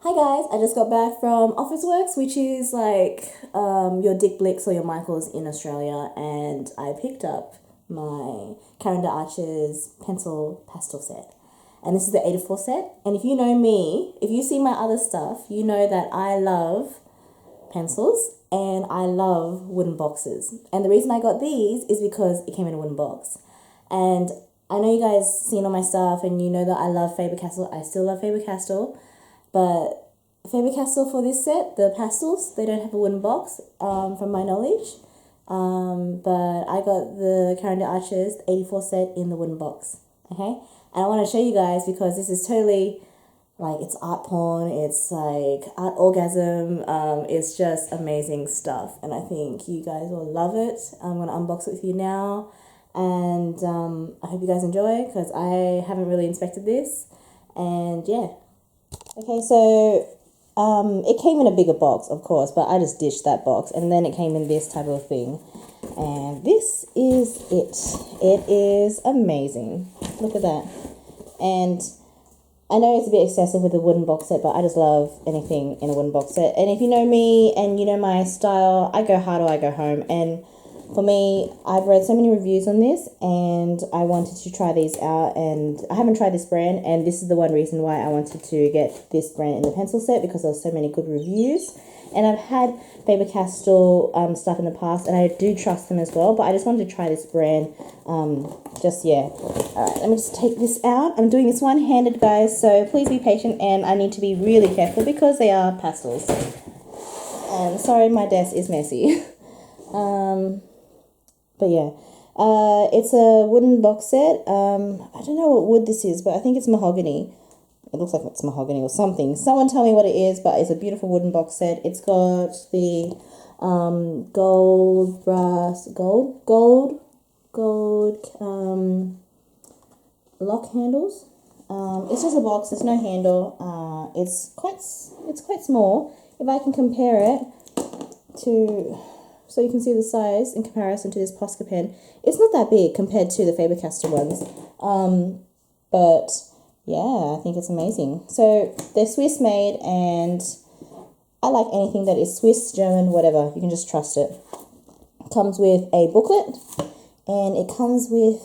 Hi guys, I just got back from Officeworks, which is like your Dick Blicks or your Michaels in Australia, and I picked up my Caran pencil pastel set. And this is the 84 set. And if you know me, if you see my other stuff, you know that I love pencils and I love wooden boxes. And the reason I got these is because it came in a wooden box. And I know you guys seen all my stuff and you know that I love Faber-Castell. I still love Faber-Castell. But Faber-Castell for this set, the pastels, they don't have a wooden box, from my knowledge. But I got the Caran d'Arches 84 set in the wooden box. Okay? And I want to show you guys because this is totally, like, it's art porn, it's like art orgasm, it's just amazing stuff. And I think you guys will love it. I'm going to unbox it with you now. And I hope you guys enjoy because I haven't really inspected this. And yeah. Okay, so it came in a bigger box, of course, but I just ditched that box. And then it came in this type of thing. And this is it. It is amazing. Look at that. And I know it's a bit excessive with a wooden box set, but I just love anything in a wooden box set. And if you know me and you know my style, I go hard or I go home. And for me, I've read so many reviews on this and I wanted to try these out, and I haven't tried this brand, and this is the one reason why I wanted to get this brand in the pencil set, because there were so many good reviews. And I've had Faber-Castell stuff in the past and I do trust them as well, but I just wanted to try this brand. Alright, let me just take this out. I'm doing this one-handed, guys, so please be patient, and I need to be really careful because they are pastels. And sorry, my desk is messy. But yeah, it's a wooden box set. I don't know what wood this is, but I think it's mahogany. It looks like it's mahogany or something. Someone tell me what it is, but it's a beautiful wooden box set. It's got the gold lock handles. It's just a box. There's no handle. It's quite small. If I can compare it to, so you can see the size in comparison to this Posca pen, it's not that big compared to the Faber-Castell ones. But yeah, I think it's amazing. So they're Swiss made, and I like anything that is Swiss, German, whatever. You can just trust it. It comes with a booklet, and it comes with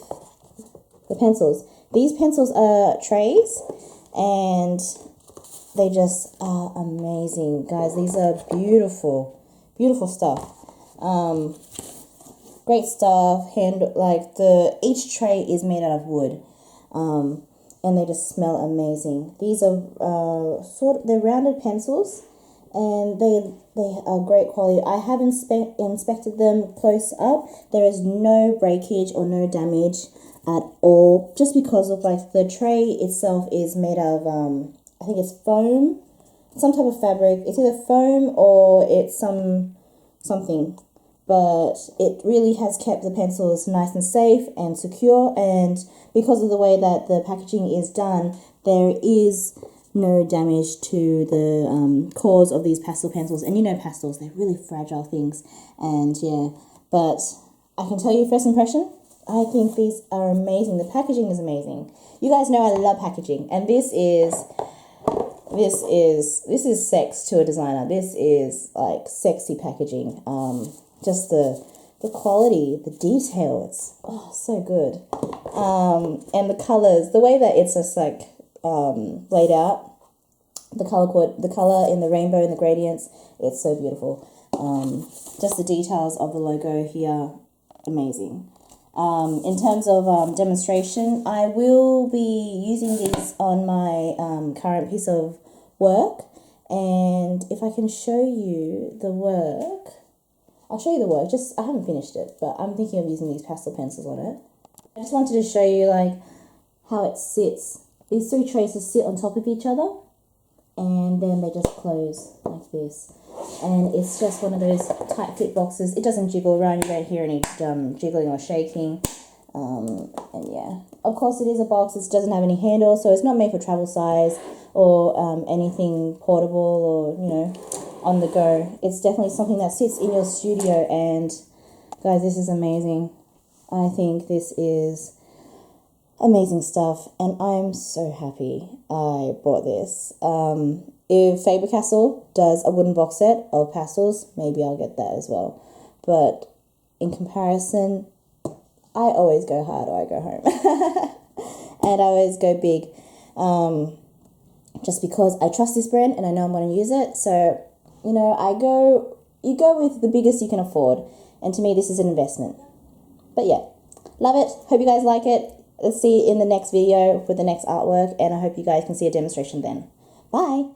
the pencils. These pencils are trays, and they just are amazing, guys. These are beautiful, beautiful stuff. Great stuff. Each tray is made out of wood, and they just smell amazing. These are they're rounded pencils, and they are great quality. I have inspected them close up. There is no breakage or no damage at all, just because of like the tray itself is made out of I think it's foam, some type of fabric. It's either foam or it's something, but it really has kept the pencils nice and safe and secure. And because of the way that the packaging is done, there is no damage to the cores of these pastel pencils. And you know pastels, they're really fragile things. And yeah, but I can tell you first impression, I think these are amazing. The packaging is amazing. You guys know I love packaging, and this is sex to a designer. This is like sexy packaging. Just the quality, the detail, it's so good. And the colors, the way that it's just like laid out, the color in the rainbow and the gradients, it's so beautiful. Just the details of the logo here, amazing. In terms of demonstration, I will be using these on my current piece of work, and if I can show you the work, I'll show you the work. I haven't finished it, but I'm thinking of using these pastel pencils on it. I just wanted to show you like how it sits. These three traces sit on top of each other, and then they just close like this. And it's just one of those tight fit boxes. It doesn't jiggle around. You don't hear any jiggling or shaking. And yeah, of course it is a box. It doesn't have any handle, so it's not made for travel size or anything portable or, you know, on the go. It's definitely something that sits in your studio, and guys, this is amazing. I think this is amazing stuff, and I'm so happy I bought this. if Faber-Castell does a wooden box set of pastels, maybe I'll get that as well. But in comparison, I always go hard or I go home. And I always go big, just because I trust this brand and I know I'm going to use it. So, you know, you go with the biggest you can afford. And to me, this is an investment. But yeah, love it. Hope you guys like it. Let's see you in the next video with the next artwork. And I hope you guys can see a demonstration then. Bye.